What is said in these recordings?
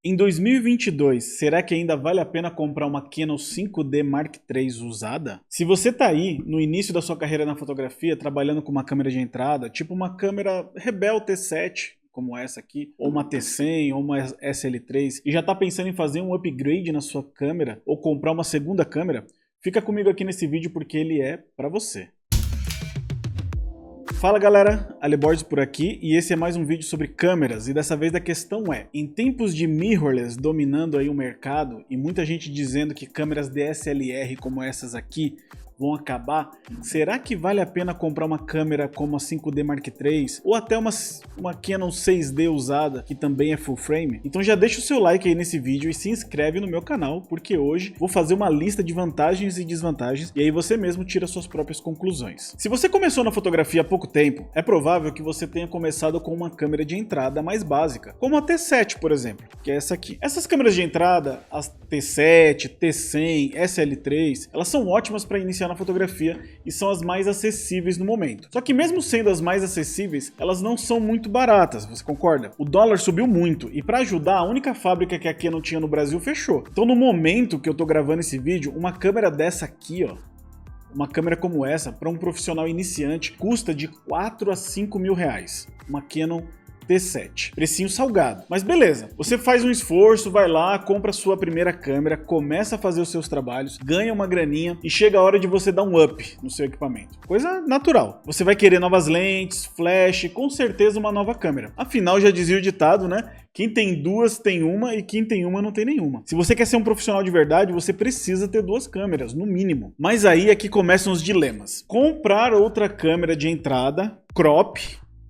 Em 2022, será que ainda vale a pena comprar uma Canon 5D Mark III usada? Se você tá aí no início da sua carreira na fotografia, trabalhando com uma câmera de entrada, tipo uma câmera Rebel T7, como essa aqui, ou uma T100, ou uma SL3, e já tá pensando em fazer um upgrade na sua câmera, ou comprar uma segunda câmera, fica comigo aqui nesse vídeo porque ele é pra você. Fala galera, Ali Borges por aqui e esse é mais um vídeo sobre câmeras e dessa vez a questão é, em tempos de mirrorless dominando aí o mercado e muita gente dizendo que câmeras DSLR como essas aqui vão acabar, será que vale a pena comprar uma câmera como a 5D Mark III ou até uma Canon 6D usada que também é full frame? Então já deixa o seu like aí nesse vídeo e se inscreve no meu canal porque hoje vou fazer uma lista de vantagens e desvantagens e aí você mesmo tira suas próprias conclusões. Se você começou na fotografia há pouco tempo, é provável que você tenha começado com uma câmera de entrada mais básica, como a T7 por exemplo, que é essa aqui. Essas câmeras de entrada, as T7, T100, SL3, elas são ótimas para iniciar na fotografia e são as mais acessíveis no momento. Só que mesmo sendo as mais acessíveis, elas não são muito baratas, você concorda? O dólar subiu muito e para ajudar, a única fábrica que a Canon tinha no Brasil fechou. Então no momento que eu tô gravando esse vídeo, uma câmera dessa aqui, ó, uma câmera como essa, para um profissional iniciante, custa de 4 a 5 mil reais. Uma Canon T7. Precinho salgado. Mas beleza, você faz um esforço, vai lá, compra a sua primeira câmera, começa a fazer os seus trabalhos, ganha uma graninha e chega a hora de você dar um up no seu equipamento. Coisa natural. Você vai querer novas lentes, flash, com certeza uma nova câmera. Afinal, já dizia o ditado, né? Quem tem duas tem uma e quem tem uma não tem nenhuma. Se você quer ser um profissional de verdade, você precisa ter duas câmeras, no mínimo. Mas aí é que começam os dilemas. Comprar outra câmera de entrada, crop,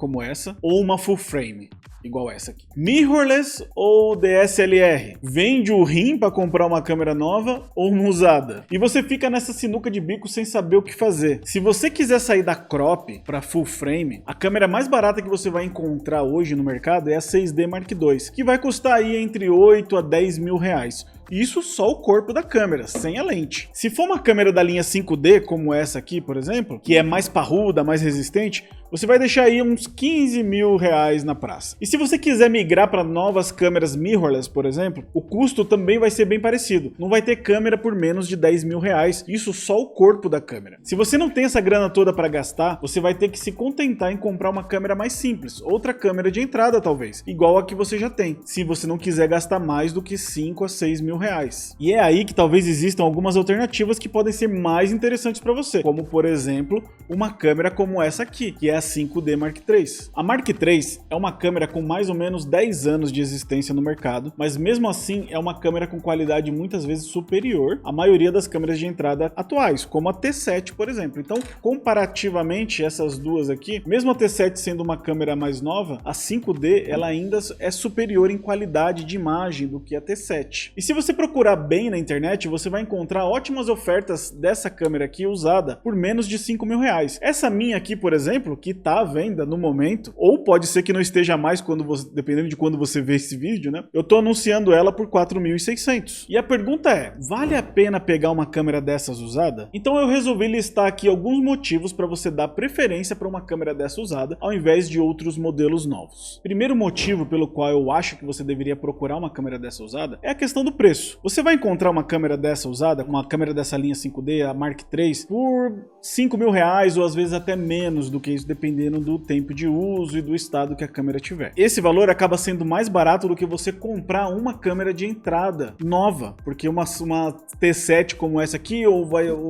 como essa, ou uma full frame, igual essa aqui. Mirrorless ou DSLR? Vende o rim para comprar uma câmera nova ou uma usada? E você fica nessa sinuca de bico sem saber o que fazer. Se você quiser sair da crop para full frame, a câmera mais barata que você vai encontrar hoje no mercado é a 6D Mark II, que vai custar aí entre 8 a 10 mil reais. Isso só o corpo da câmera, sem a lente. Se for uma câmera da linha 5D, como essa aqui, por exemplo, que é mais parruda, mais resistente, você vai deixar aí uns 15 mil reais na praça. E se você quiser migrar para novas câmeras mirrorless, por exemplo, o custo também vai ser bem parecido. Não vai ter câmera por menos de 10 mil reais, isso só o corpo da câmera. Se você não tem essa grana toda para gastar, você vai ter que se contentar em comprar uma câmera mais simples, outra câmera de entrada talvez, igual a que você já tem, se você não quiser gastar mais do que 5 a 6 mil reais. E é aí que talvez existam algumas alternativas que podem ser mais interessantes para você, como por exemplo, uma câmera como essa aqui, que é a 5D Mark III. A Mark III é uma câmera com mais ou menos 10 anos de existência no mercado, mas mesmo assim é uma câmera com qualidade muitas vezes superior à maioria das câmeras de entrada atuais, como a T7, por exemplo. Então, comparativamente essas duas aqui, mesmo a T7 sendo uma câmera mais nova, a 5D ela ainda é superior em qualidade de imagem do que a T7. E se você procurar bem na internet, você vai encontrar ótimas ofertas dessa câmera aqui usada por menos de 5 mil reais. Essa minha aqui, por exemplo, que tá à venda no momento, ou pode ser que não esteja mais quando você, dependendo de quando você vê esse vídeo, né? Eu tô anunciando ela por 4.600. E a pergunta é, vale a pena pegar uma câmera dessas usada? Então eu resolvi listar aqui alguns motivos para você dar preferência para uma câmera dessa usada, ao invés de outros modelos novos. Primeiro motivo pelo qual eu acho que você deveria procurar uma câmera dessa usada é a questão do preço. Você vai encontrar uma câmera dessa usada, uma câmera dessa linha 5D, a Mark III, por 5 mil reais ou às vezes até menos do que isso, dependendo do tempo de uso e do estado que a câmera tiver. Esse valor acaba sendo mais barato do que você comprar uma câmera de entrada nova, porque uma T7 como essa aqui, ou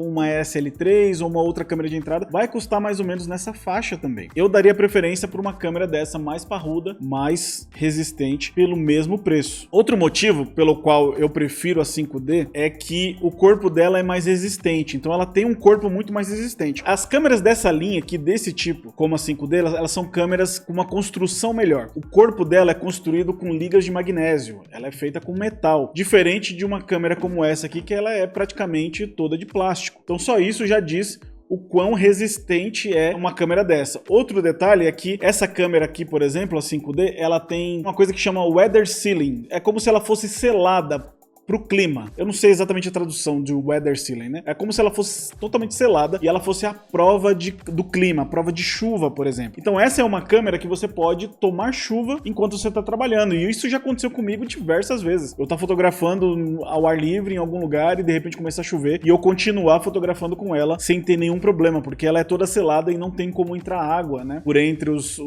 uma SL3 ou uma outra câmera de entrada, vai custar mais ou menos nessa faixa também. Eu daria preferência por uma câmera dessa mais parruda, mais resistente, pelo mesmo preço. Outro motivo pelo qual eu prefiro a 5D é que o corpo dela é mais resistente, então ela tem um corpo muito mais resistente. As câmeras dessa linha aqui, desse tipo, como a 5D, elas são câmeras com uma construção melhor. O corpo dela é construído com ligas de magnésio, ela é feita com metal, diferente de uma câmera como essa aqui, que ela é praticamente toda de plástico. Então só isso já diz o quão resistente é uma câmera dessa. Outro detalhe é que essa câmera aqui, por exemplo, a 5D, ela tem uma coisa que chama weather sealing. É como se ela fosse selada pro clima. Eu não sei exatamente a tradução de weather sealing, né? É como se ela fosse totalmente selada e ela fosse a prova do clima, a prova de chuva, por exemplo. Então essa é uma câmera que você pode tomar chuva enquanto você tá trabalhando. E isso já aconteceu comigo diversas vezes. Eu tá fotografando ao ar livre em algum lugar e de repente começa a chover e eu continuar fotografando com ela sem ter nenhum problema, porque ela é toda selada e não tem como entrar água, né? Por entre os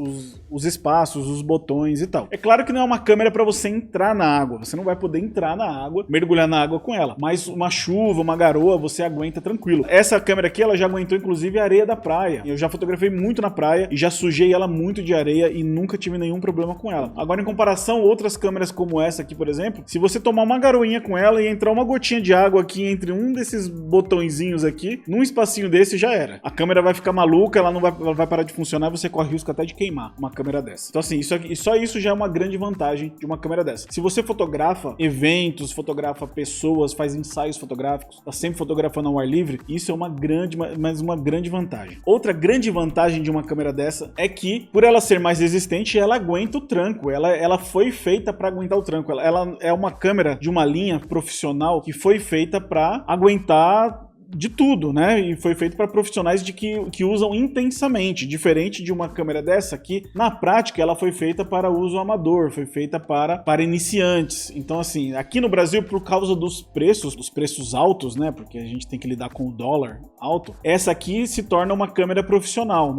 espaços, os botões e tal. É claro que não é uma câmera para você entrar na água. Você não vai poder entrar na água, mergulhar na água com ela. Mas uma chuva, uma garoa, você aguenta tranquilo. Essa câmera aqui, ela já aguentou inclusive a areia da praia. Eu já fotografei muito na praia e já sujei ela muito de areia e nunca tive nenhum problema com ela. Agora, em comparação, outras câmeras como essa aqui, por exemplo, se você tomar uma garoinha com ela e entrar uma gotinha de água aqui entre um desses botõezinhos aqui, num espacinho desse já era. A câmera vai ficar maluca, ela vai parar de funcionar e você corre risco até de queimar uma câmera dessa. Então assim, só isso já é uma grande vantagem de uma câmera dessa. Se você fotografa eventos, fotografa pessoas, faz ensaios fotográficos, tá sempre fotografando ao ar livre, isso é uma grande vantagem. Outra grande vantagem de uma câmera dessa é que, por ela ser mais resistente, ela aguenta o tranco. Ela foi feita para aguentar o tranco. Ela é uma câmera de uma linha profissional que foi feita para aguentar de tudo, né? E foi feito para profissionais que usam intensamente, diferente de uma câmera dessa que, na prática, ela foi feita para uso amador, foi feita para iniciantes. Então, assim, aqui no Brasil, por causa dos preços altos, né? Porque a gente tem que lidar com o dólar alto, essa aqui se torna uma câmera profissional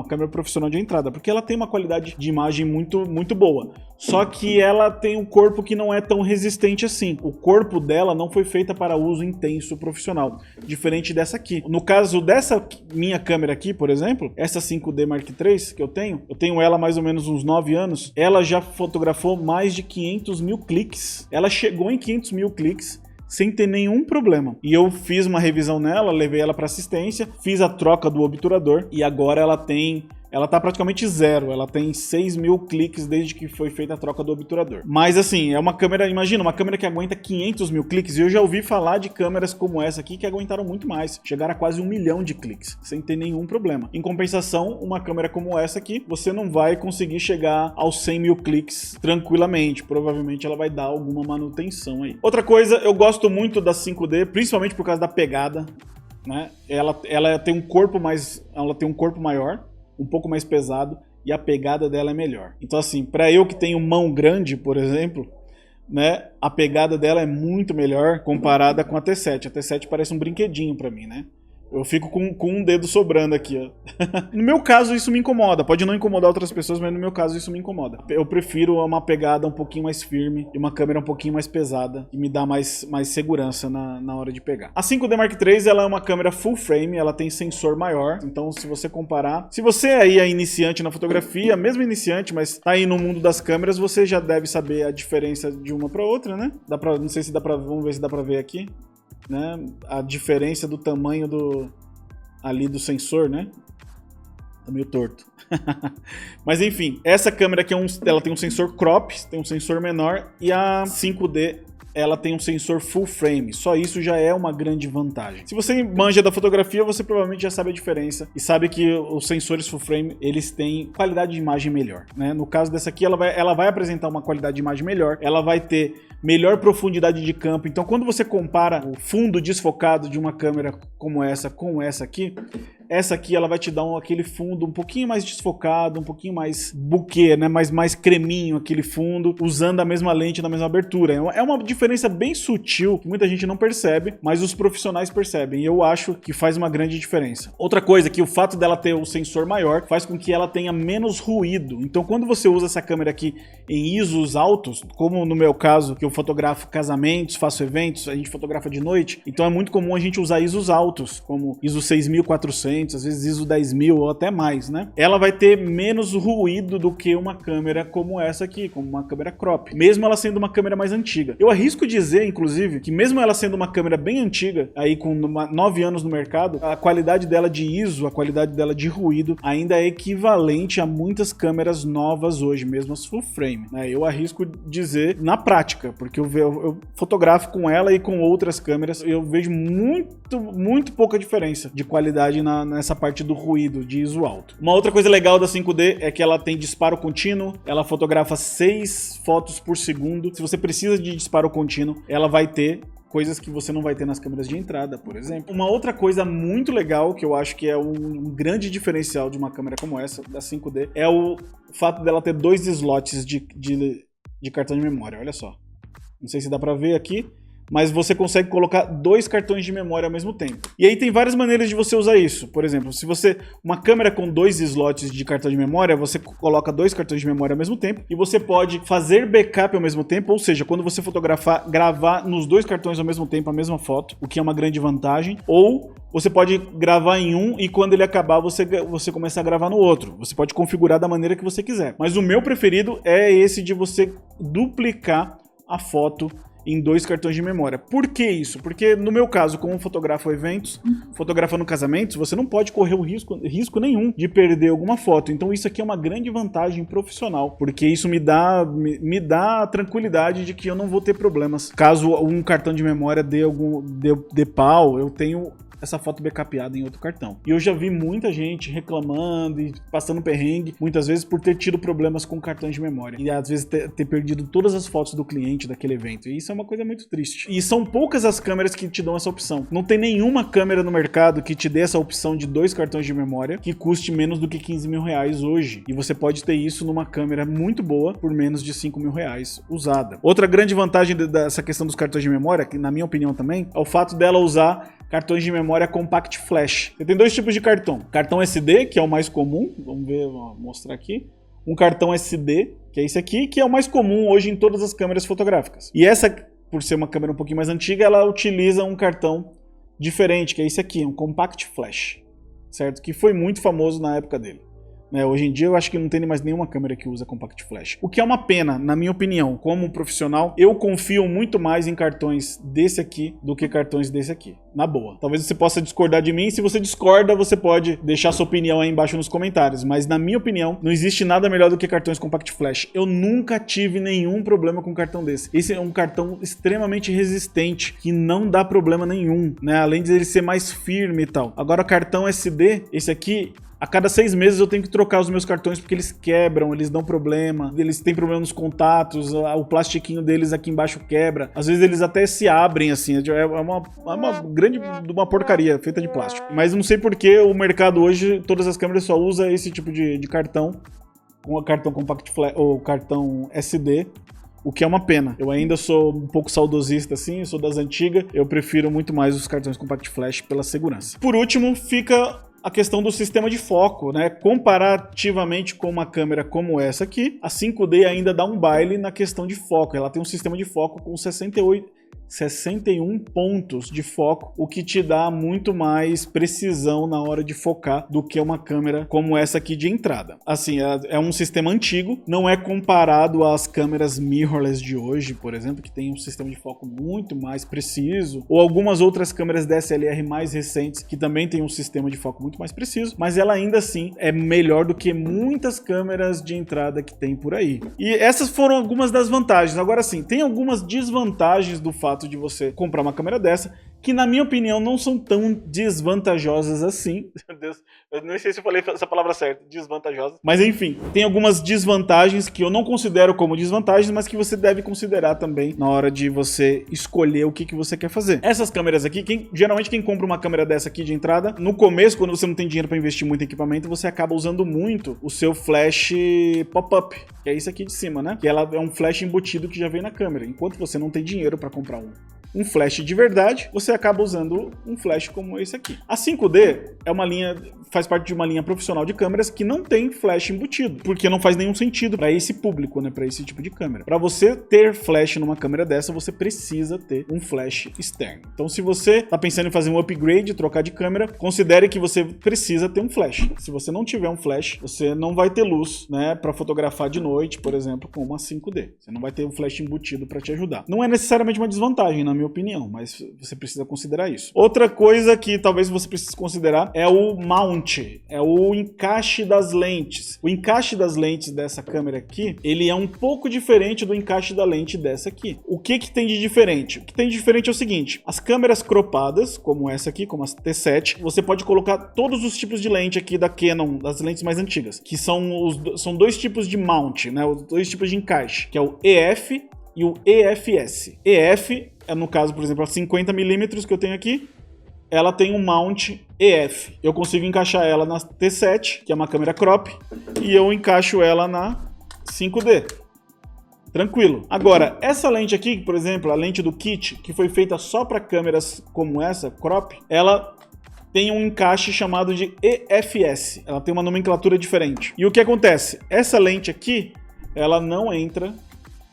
de entrada, porque ela tem uma qualidade de imagem muito, muito boa. Só que ela tem um corpo que não é tão resistente assim. O corpo dela não foi feita para uso intenso profissional, diferente dessa aqui. No caso dessa minha câmera aqui, por exemplo, essa 5D Mark III que eu tenho ela há mais ou menos uns 9 anos, ela já fotografou mais de 500 mil cliques. Ela chegou em 500 mil cliques sem ter nenhum problema. E eu fiz uma revisão nela, levei ela para assistência, fiz a troca do obturador e agora ela tá praticamente zero, ela tem 6 mil cliques desde que foi feita a troca do obturador. Mas assim, é uma câmera, imagina, uma câmera que aguenta 500 mil cliques, e eu já ouvi falar de câmeras como essa aqui que aguentaram muito mais, chegaram a quase 1 milhão de cliques, sem ter nenhum problema. Em compensação, uma câmera como essa aqui, você não vai conseguir chegar aos 100 mil cliques tranquilamente, provavelmente ela vai dar alguma manutenção aí. Outra coisa, eu gosto muito da 5D, principalmente por causa da pegada, né? Ela tem um corpo maior, um pouco mais pesado e a pegada dela é melhor. Então assim, para eu que tenho mão grande, por exemplo, né, a pegada dela é muito melhor comparada com a T7. A T7 parece um brinquedinho para mim, né? Eu fico com um dedo sobrando aqui, ó. No meu caso, isso me incomoda. Pode não incomodar outras pessoas, mas no meu caso, isso me incomoda. Eu prefiro uma pegada um pouquinho mais firme e uma câmera um pouquinho mais pesada, que me dá mais segurança na hora de pegar. A 5D Mark III, ela é uma câmera full frame, ela tem sensor maior. Então, se você comparar... Se você aí é iniciante na fotografia, mesmo iniciante, mas tá aí no mundo das câmeras, você já deve saber a diferença de uma para outra, né? Não sei se dá pra... Vamos ver se dá pra ver aqui. Né, a diferença do tamanho do sensor, né? Tá meio torto. Mas enfim, essa câmera aqui ela tem um sensor crop, tem um sensor menor, e a 5D ela tem um sensor full frame. Só isso já é uma grande vantagem. Se você manja da fotografia, você provavelmente já sabe a diferença e sabe que os sensores full frame, eles têm qualidade de imagem melhor, né? No caso dessa aqui, ela vai apresentar uma qualidade de imagem melhor, ela vai ter melhor profundidade de campo. Então, quando você compara o fundo desfocado de uma câmera como essa com essa aqui ela vai te dar aquele fundo um pouquinho mais desfocado, um pouquinho mais buquê, né? mais creminho aquele fundo, usando a mesma lente na mesma abertura. É uma diferença bem sutil, que muita gente não percebe, mas os profissionais percebem, e eu acho que faz uma grande diferença. Outra coisa, que o fato dela ter o sensor maior faz com que ela tenha menos ruído. Então, quando você usa essa câmera aqui em ISOs altos, como no meu caso, que eu fotografo casamentos, faço eventos, a gente fotografa de noite, então é muito comum a gente usar ISOs altos, como ISO 6400, às vezes ISO 10.000 ou até mais, né? Ela vai ter menos ruído do que uma câmera como essa aqui, como uma câmera crop, mesmo ela sendo uma câmera mais antiga. Eu arrisco dizer, inclusive, que mesmo ela sendo uma câmera bem antiga, aí com 9 anos no mercado, a qualidade dela de ISO, a qualidade dela de ruído, ainda é equivalente a muitas câmeras novas hoje, mesmo as full frame, né? Eu arrisco dizer na prática, porque eu fotografo com ela e com outras câmeras, eu vejo muito pouca diferença de qualidade nessa parte do ruído, de ISO alto. Uma outra coisa legal da 5D é que ela tem disparo contínuo, ela fotografa 6 fotos por segundo. Se você precisa de disparo contínuo, ela vai ter coisas que você não vai ter nas câmeras de entrada, por exemplo. Uma outra coisa muito legal, que eu acho que é um grande diferencial de uma câmera como essa, da 5D, é o fato dela ter 2 slots de cartão de memória, olha só. Não sei se dá pra ver aqui, mas você consegue colocar 2 cartões de memória ao mesmo tempo. E aí tem várias maneiras de você usar isso. Por exemplo, se você... Uma câmera com 2 slots de cartão de memória, você coloca 2 cartões de memória ao mesmo tempo e você pode fazer backup ao mesmo tempo, ou seja, quando você fotografar, gravar nos 2 cartões ao mesmo tempo a mesma foto, o que é uma grande vantagem. Ou você pode gravar em um e quando ele acabar você começa a gravar no outro. Você pode configurar da maneira que você quiser. Mas o meu preferido é esse de você duplicar a foto em 2 cartões de memória. Por que isso? Porque no meu caso, como fotografo eventos, fotografando casamentos, você não pode correr o risco nenhum de perder alguma foto. Então isso aqui é uma grande vantagem profissional, porque isso me dá a tranquilidade de que eu não vou ter problemas. Caso um cartão de memória dê pau, eu tenho essa foto backupeada em outro cartão. E eu já vi muita gente reclamando e passando perrengue, muitas vezes por ter tido problemas com cartões de memória. E às vezes ter perdido todas as fotos do cliente daquele evento. E isso é uma coisa muito triste. E são poucas as câmeras que te dão essa opção. Não tem nenhuma câmera no mercado que te dê essa opção de 2 cartões de memória que custe menos do que 15 mil reais hoje. E você pode ter isso numa câmera muito boa por menos de 5 mil reais usada. Outra grande vantagem dessa questão dos cartões de memória, que na minha opinião também, é o fato dela usar cartões de memória Compact Flash. Você tem 2 tipos de cartão. Cartão SD, que é o mais comum. Vamos ver, vou mostrar aqui. Um cartão SD, que é esse aqui, que é o mais comum hoje em todas as câmeras fotográficas. E essa, por ser uma câmera um pouquinho mais antiga, ela utiliza um cartão diferente, que é esse aqui, um Compact Flash, certo? Que foi muito famoso na época dele. Hoje em dia eu acho que não tem mais nenhuma câmera que usa Compact Flash. O que é uma pena, na minha opinião. Como profissional, eu confio muito mais em cartões desse aqui do que cartões desse aqui. Na boa. Talvez você possa discordar de mim. Se você discorda, você pode deixar sua opinião aí embaixo nos comentários. Mas na minha opinião, não existe nada melhor do que cartões Compact Flash. Eu nunca tive nenhum problema com um cartão desse. Esse é um cartão extremamente resistente, que não dá problema nenhum, né? Além de ele ser mais firme e tal. Agora, cartão SD, esse aqui... A cada 6 meses eu tenho que trocar os meus cartões porque eles quebram, eles dão problema, eles têm problema nos contatos, o plastiquinho deles aqui embaixo quebra. Às vezes eles até se abrem assim, é uma grande uma porcaria feita de plástico. Mas não sei porque o mercado hoje, todas as câmeras só usam esse tipo de cartão, com o cartão Compact Flash ou cartão SD. O que é uma pena. Eu ainda sou um pouco saudosista assim, sou das antigas. Eu prefiro muito mais os cartões Compact Flash pela segurança. Por último, fica a questão do sistema de foco, né? Comparativamente com uma câmera como essa aqui, a 5D ainda dá um baile na questão de foco. Ela tem um sistema de foco com 61 pontos de foco, o que te dá muito mais precisão na hora de focar do que uma câmera como essa aqui de entrada. Assim, é um sistema antigo, não é comparado às câmeras mirrorless de hoje, por exemplo, que tem um sistema de foco muito mais preciso, ou algumas outras câmeras DSLR mais recentes que também tem um sistema de foco muito mais preciso, mas ela ainda assim é melhor do que muitas câmeras de entrada que tem por aí. E essas foram algumas das vantagens. Agora sim, tem algumas desvantagens do fato de você comprar uma câmera dessa, que na minha opinião não são tão desvantajosas assim. Meu Deus, eu não sei se eu falei essa palavra certa, desvantajosas. Mas enfim, tem algumas desvantagens que eu não considero como desvantagens, mas que você deve considerar também na hora de você escolher o que você quer fazer. Essas câmeras aqui, geralmente quem compra uma câmera dessa aqui de entrada, no começo, quando você não tem dinheiro para investir muito em equipamento, você acaba usando muito o seu flash pop-up, que é isso aqui de cima, né? Que ela é um flash embutido que já vem na câmera. Enquanto você não tem dinheiro para comprar um flash de verdade, você acaba usando um flash como esse aqui. A 5D é uma linha, faz parte de uma linha profissional de câmeras que não tem flash embutido, porque não faz nenhum sentido para esse público, né, para esse tipo de câmera. Para você ter flash numa câmera dessa, você precisa ter um flash externo. Então, se você está pensando em fazer um upgrade, trocar de câmera, considere que você precisa ter um flash. Se você não tiver um flash, você não vai ter luz, né, para fotografar de noite, por exemplo, com uma 5D. Você não vai ter um flash embutido para te ajudar. Não é necessariamente uma desvantagem, na minha opinião, mas você precisa considerar isso. Outra coisa que talvez você precise considerar é o mount, é o encaixe das lentes. O encaixe das lentes dessa câmera aqui, ele é um pouco diferente do encaixe da lente dessa aqui. O que tem de diferente? O que tem de diferente é o seguinte: as câmeras cropadas, como essa aqui, como a T7, você pode colocar todos os tipos de lente aqui da Canon, das lentes mais antigas, que são 2 tipos de mount, né? Os 2 tipos de encaixe, que é o EF e o EFS. EF no caso, por exemplo, a 50mm que eu tenho aqui, ela tem um mount EF. Eu consigo encaixar ela na T7, que é uma câmera crop, e eu encaixo ela na 5D. Tranquilo. Agora, essa lente aqui, por exemplo, a lente do kit, que foi feita só para câmeras como essa, crop, ela tem um encaixe chamado de EFS. Ela tem uma nomenclatura diferente. E o que acontece? Essa lente aqui, ela não entra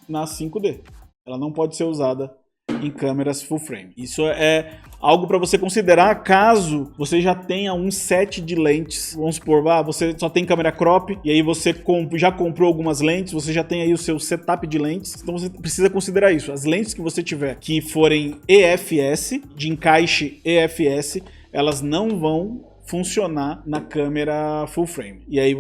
na 5D. Ela não pode ser usada em câmeras full frame. Isso é algo para você considerar caso você já tenha um set de lentes. Vamos supor, você só tem câmera crop e aí você já comprou algumas lentes, você já tem aí o seu setup de lentes, então você precisa considerar isso. As lentes que você tiver que forem EFS, de encaixe EFS, elas não vão funcionar na câmera full frame. E aí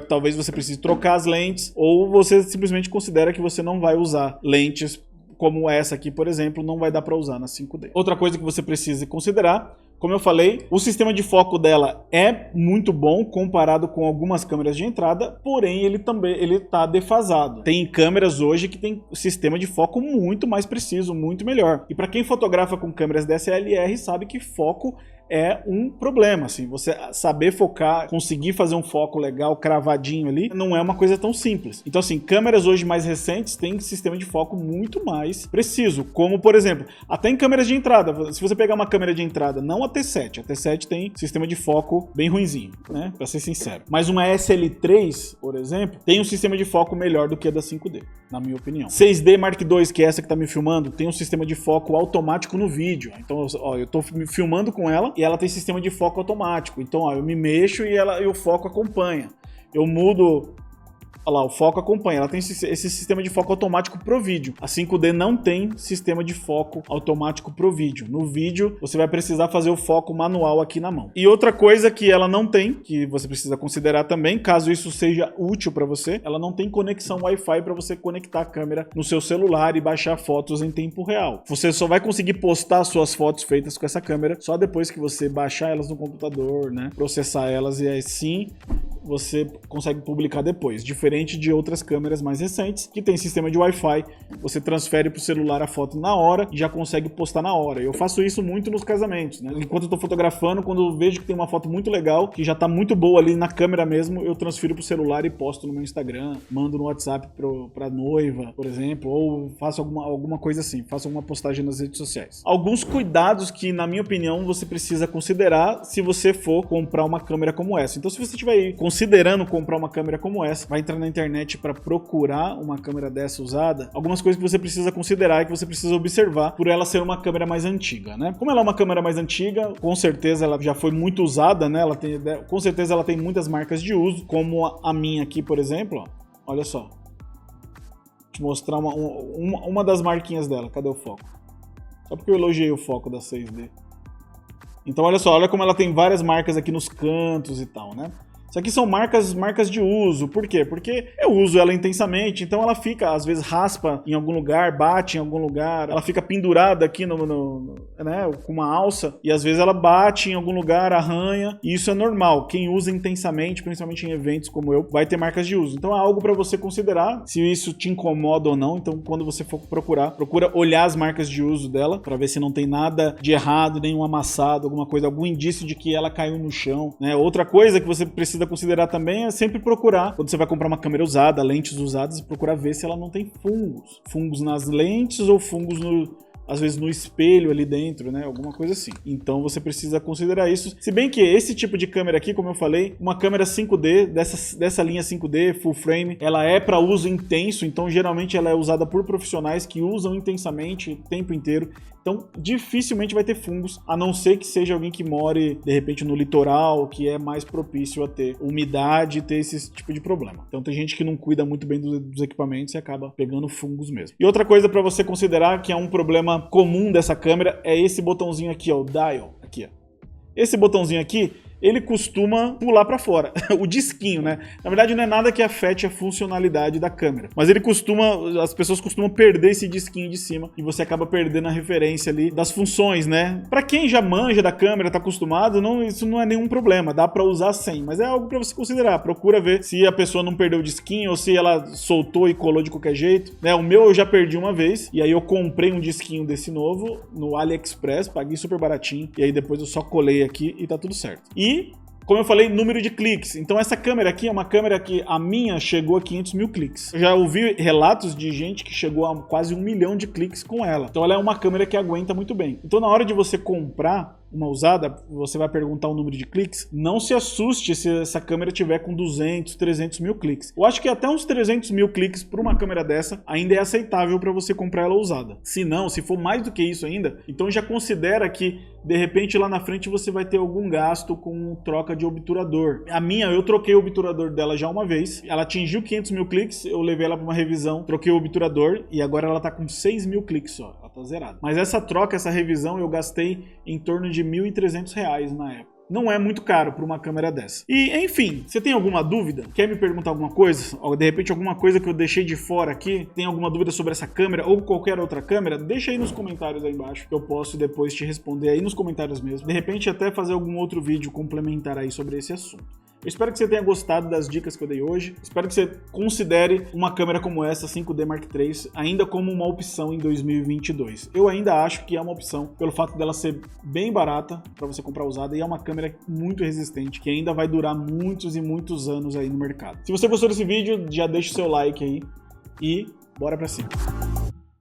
talvez você precise trocar as lentes, ou você simplesmente considera que você não vai usar lentes como essa aqui, por exemplo, não vai dar para usar na 5D. Outra coisa que você precisa considerar, como eu falei, o sistema de foco dela é muito bom comparado com algumas câmeras de entrada, porém ele está defasado. Tem câmeras hoje que tem sistema de foco muito mais preciso, muito melhor. E para quem fotografa com câmeras DSLR sabe que foco é um problema, assim, você saber focar, conseguir fazer um foco legal, cravadinho ali, não é uma coisa tão simples. Então, assim, câmeras hoje mais recentes têm sistema de foco muito mais preciso, como, por exemplo, até em câmeras de entrada, se você pegar uma câmera de entrada, não a T7 tem sistema de foco bem ruinzinho, né, pra ser sincero. Mas uma SL3, por exemplo, tem um sistema de foco melhor do que a da 5D, na minha opinião. 6D Mark II, que é essa que tá me filmando, tem um sistema de foco automático no vídeo. Então, ó, eu tô me filmando com ela, e ela tem sistema de foco automático. Então, ó, eu me mexo e o foco acompanha. Eu mudo... Olha lá, o foco acompanha. Ela tem esse sistema de foco automático pro vídeo. A 5D não tem sistema de foco automático pro vídeo. No vídeo, você vai precisar fazer o foco manual aqui na mão. E outra coisa que ela não tem, que você precisa considerar também, caso isso seja útil para você, ela não tem conexão Wi-Fi para você conectar a câmera no seu celular e baixar fotos em tempo real. Você só vai conseguir postar suas fotos feitas com essa câmera só depois que você baixar elas no computador, né? Processar elas e aí sim você consegue publicar depois. Diferente de outras câmeras mais recentes, que tem sistema de Wi-Fi, você transfere para o celular a foto na hora e já consegue postar na hora. Eu faço isso muito nos casamentos, né? Enquanto eu tô fotografando, quando eu vejo que tem uma foto muito legal, que já tá muito boa ali na câmera mesmo, eu transfiro pro celular e posto no meu Instagram, mando no WhatsApp pra noiva, por exemplo, ou faço alguma coisa assim, faço alguma postagem nas redes sociais. Alguns cuidados que, na minha opinião, você precisa considerar se você for comprar uma câmera como essa. Então, se você estiver aí considerando comprar uma câmera como essa, vai entrar na internet para procurar uma câmera dessa usada, algumas coisas que você precisa considerar e que você precisa observar por ela ser uma câmera mais antiga, né? Como ela é uma câmera mais antiga, com certeza ela já foi muito usada, né? Com certeza ela tem muitas marcas de uso, como a minha aqui, por exemplo, ó. Olha só. Vou te mostrar uma das marquinhas dela. Cadê o foco? Só porque eu elogiei o foco da 6D. Então olha só, olha como ela tem várias marcas aqui nos cantos e tal, né? Isso aqui são marcas de uso. Por quê? Porque eu uso ela intensamente, então ela fica, às vezes raspa em algum lugar, bate em algum lugar, ela fica pendurada aqui né, com uma alça, e às vezes ela bate em algum lugar, arranha, e isso é normal. Quem usa intensamente, principalmente em eventos como eu, vai ter marcas de uso. Então é algo para você considerar, se isso te incomoda ou não. Então quando você for procura olhar as marcas de uso dela, para ver se não tem nada de errado, nenhum amassado, alguma coisa, algum indício de que ela caiu no chão, né? Outra coisa que você precisa considerar também é sempre procurar, quando você vai comprar uma câmera usada, lentes usadas, procurar ver se ela não tem fungos. Fungos nas lentes ou fungos às vezes no espelho ali dentro, né? Alguma coisa assim. Então você precisa considerar isso. Se bem que esse tipo de câmera aqui, como eu falei, uma câmera 5D, dessa linha 5D, full frame, ela é para uso intenso, então geralmente ela é usada por profissionais que usam intensamente o tempo inteiro. Então, dificilmente vai ter fungos, a não ser que seja alguém que more, de repente, no litoral, que é mais propício a ter umidade e ter esse tipo de problema. Então, tem gente que não cuida muito bem dos equipamentos e acaba pegando fungos mesmo. E outra coisa para você considerar que é um problema comum dessa câmera é esse botãozinho aqui, ó, o dial. Aqui, ó. Esse botãozinho aqui ele costuma pular para fora. O disquinho, né? Na verdade não é nada que afete a funcionalidade da câmera, mas as pessoas costumam perder esse disquinho de cima e você acaba perdendo a referência ali das funções, né? Para quem já manja da câmera, tá acostumado, isso não é nenhum problema, dá para usar sem, mas é algo para você considerar. Procura ver se a pessoa não perdeu o disquinho ou se ela soltou e colou de qualquer jeito, né? O meu eu já perdi uma vez e aí eu comprei um disquinho desse novo no AliExpress, paguei super baratinho e aí depois eu só colei aqui e tá tudo certo. E como eu falei, número de cliques. Então essa câmera aqui é uma câmera que a minha chegou a 500 mil cliques. Eu já ouvi relatos de gente que chegou a quase 1 milhão de cliques com ela. Então ela é uma câmera que aguenta muito bem. Então na hora de você comprar uma usada, você vai perguntar o número de cliques, não se assuste se essa câmera tiver com 200, 300 mil cliques. Eu acho que até uns 300 mil cliques para uma câmera dessa ainda é aceitável para você comprar ela usada. Se não, se for mais do que isso ainda, então já considera que de repente lá na frente você vai ter algum gasto com troca de obturador. A minha, eu troquei o obturador dela já uma vez, ela atingiu 500 mil cliques, eu levei ela para uma revisão, troquei o obturador e agora ela tá com 6 mil cliques só, ela tá zerada. Mas essa troca, essa revisão eu gastei em torno de R$ 1.300 na época. Não é muito caro para uma câmera dessa. E, enfim, você tem alguma dúvida? Quer me perguntar alguma coisa? Ou, de repente, alguma coisa que eu deixei de fora aqui? Tem alguma dúvida sobre essa câmera ou qualquer outra câmera? Deixa aí nos comentários aí embaixo, que eu posso depois te responder aí nos comentários mesmo. De repente, até fazer algum outro vídeo complementar aí sobre esse assunto. Eu espero que você tenha gostado das dicas que eu dei hoje. Espero que você considere uma câmera como essa, 5D Mark III, ainda como uma opção em 2022. Eu ainda acho que é uma opção pelo fato dela ser bem barata para você comprar usada e é uma câmera muito resistente, que ainda vai durar muitos e muitos anos aí no mercado. Se você gostou desse vídeo, já deixa o seu like aí e bora pra cima.